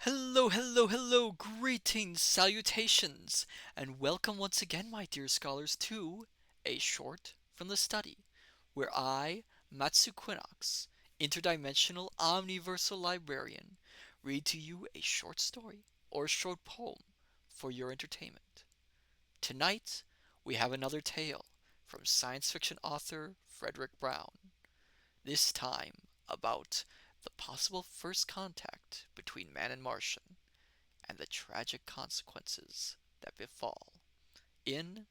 Hello, hello, hello, greetings, salutations, and welcome once again, my dear scholars, to A Short from the Study, where I, Matsu Quinox, interdimensional omniversal librarian, read to you a short story or a short poem for your entertainment. Tonight, we have another tale from science fiction author Frederick Brown, this time about the possible first contact between man and Martian and the tragic consequences that befall in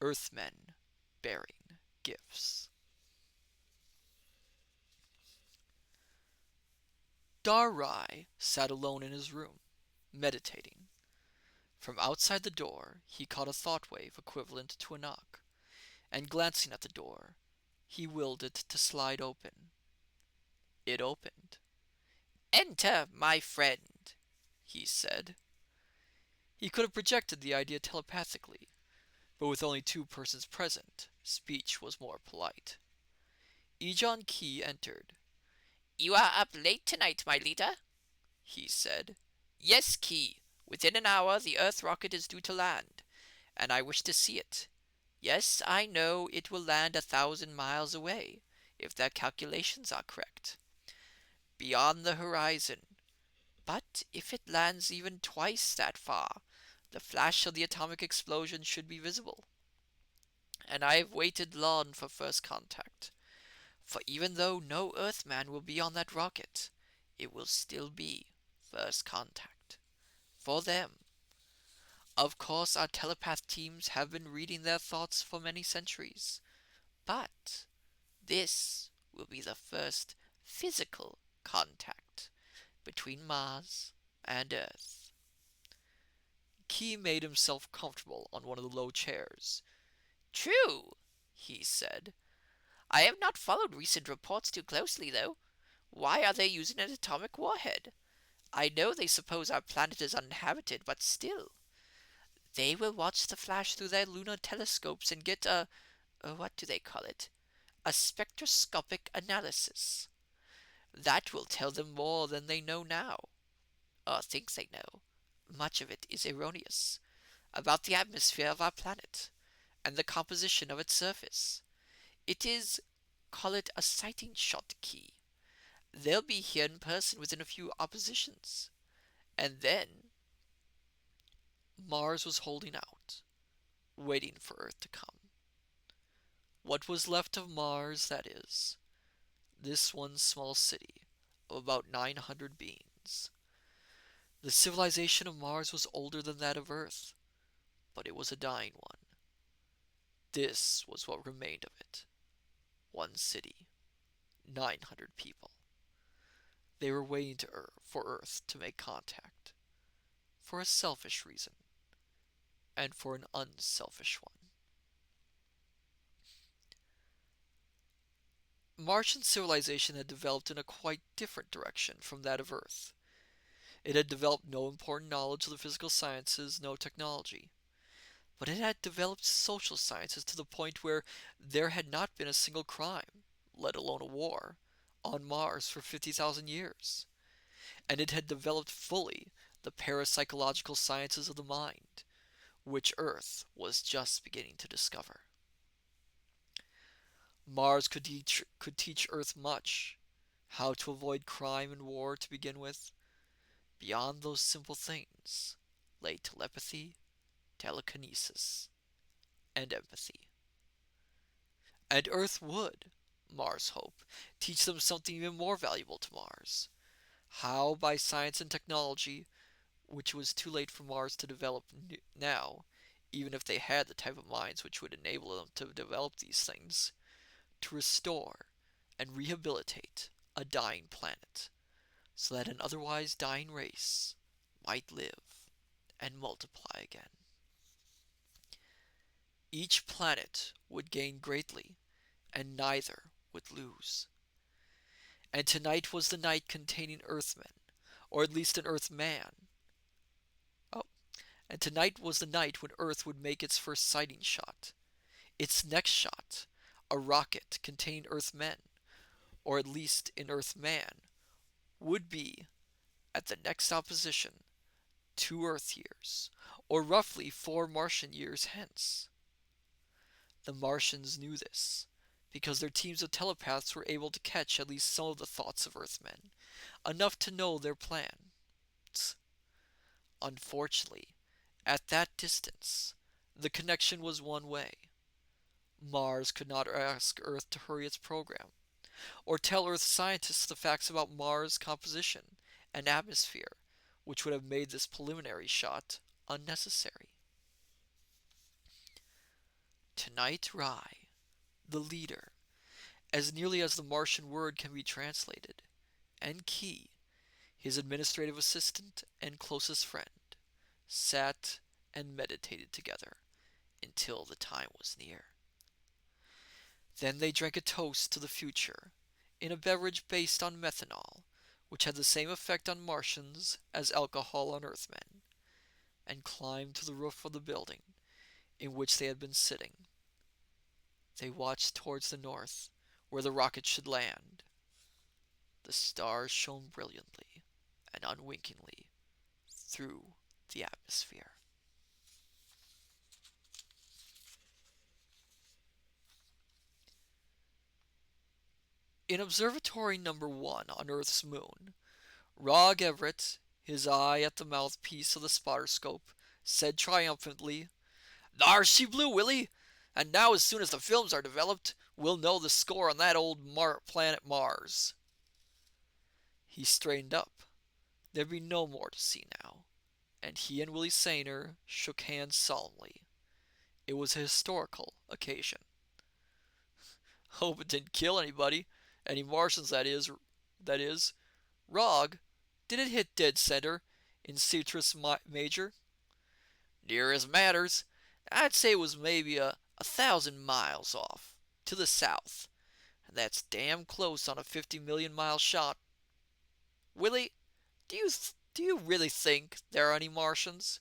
Earthmen Bearing Gifts. Darai sat alone in his room, meditating. From outside the door he caught a thought wave equivalent to a knock, and glancing at the door, he willed it to slide open. It opened. "Enter, my friend," he said. He could have projected the idea telepathically, but with only two persons present, speech was more polite. Ejon Key entered. "You are up late tonight, my leader," he said. "Yes, Key. Within an hour the Earth rocket is due to land, and I wish to see it. Yes, I know it will land 1,000 miles away, if their calculations are correct. Beyond the horizon. But if it lands even twice that far, the flash of the atomic explosion should be visible. And I have waited long for first contact. For even though no Earthman will be on that rocket, it will still be first contact. For them. Of course, our telepath teams have been reading their thoughts for many centuries. But this will be the first physical contact between Mars and Earth." Key made himself comfortable on one of the low chairs. "True," he said. "I have not followed recent reports too closely, though. Why are they using an atomic warhead? I know they suppose our planet is uninhabited, but still. They will watch the flash through their lunar telescopes and get what do they call it? A spectroscopic analysis. That will tell them more than they know now, or think they know. Much of it is erroneous, about the atmosphere of our planet, and the composition of its surface. It is, call it a sighting shot, Key. They'll be here in person within a few oppositions. And then Mars was holding out, waiting for Earth to come. What was left of Mars, that is. This one small city of about 900 beings. The civilization of Mars was older than that of Earth, but it was a dying one. This was what remained of it. One city, 900 people. They were waiting for Earth to make contact, for a selfish reason, and for an unselfish one. Martian civilization had developed in a quite different direction from that of Earth. It had developed no important knowledge of the physical sciences, no technology. But it had developed social sciences to the point where there had not been a single crime, let alone a war, on Mars for 50,000 years. And it had developed fully the parapsychological sciences of the mind, which Earth was just beginning to discover. Mars could teach Earth much. How to avoid crime and war to begin with. Beyond those simple things lay telepathy, telekinesis, and empathy. And Earth would, Mars hoped, teach them something even more valuable to Mars. How, by science and technology, which it was too late for Mars to develop now, even if they had the type of minds which would enable them to develop these things, to restore and rehabilitate a dying planet, so that an otherwise dying race might live and multiply again. Each planet would gain greatly, and neither would lose. And tonight was the night containing Earthmen, or at least an Earthman. Oh, and tonight was the night when Earth would make its first sighting shot. Its next shot, a rocket containing Earthmen, or at least an Earthman, would be at the next opposition, 2 Earth years, or roughly 4 Martian years hence. The Martians knew this, because their teams of telepaths were able to catch at least some of the thoughts of Earthmen, enough to know their plans. Unfortunately, at that distance, the connection was one way. Mars could not ask Earth to hurry its program, or tell Earth scientists the facts about Mars' composition and atmosphere, which would have made this preliminary shot unnecessary. Tonight Rai, the leader, as nearly as the Martian word can be translated, and Key, his administrative assistant and closest friend, sat and meditated together until the time was near. Then they drank a toast to the future in a beverage based on methanol, which had the same effect on Martians as alcohol on Earthmen, and climbed to the roof of the building in which they had been sitting. They watched towards the north, where the rocket should land. The stars shone brilliantly and unwinkingly through the atmosphere. In Observatory Number 1 on Earth's moon, Rog Everett, his eye at the mouthpiece of the spotter scope, said triumphantly, "There she blew, Willie! And now as soon as the films are developed, we'll know the score on that old planet Mars." He straightened up. There'd be no more to see now, and he and Willie Saner shook hands solemnly. It was a historical occasion. "Hope it didn't kill anybody. Any Martians, that is. That is. Rog, did it hit dead center in Citrus Major?" "Near as matters. I'd say it was maybe a 1,000 miles off, to the south, and that's damn close on a 50 million mile shot. Willie, do you really think there are any Martians?"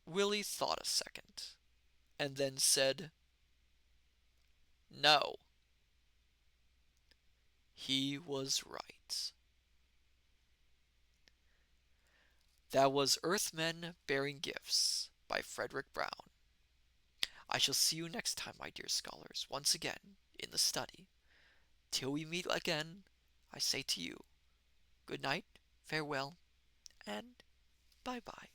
Willie thought a second, and then said, "No." He was right. That was Earthmen Bearing Gifts by Frederick Brown. I shall see you next time, my dear scholars, once again in the study. Till we meet again, I say to you, good night, farewell, and bye-bye.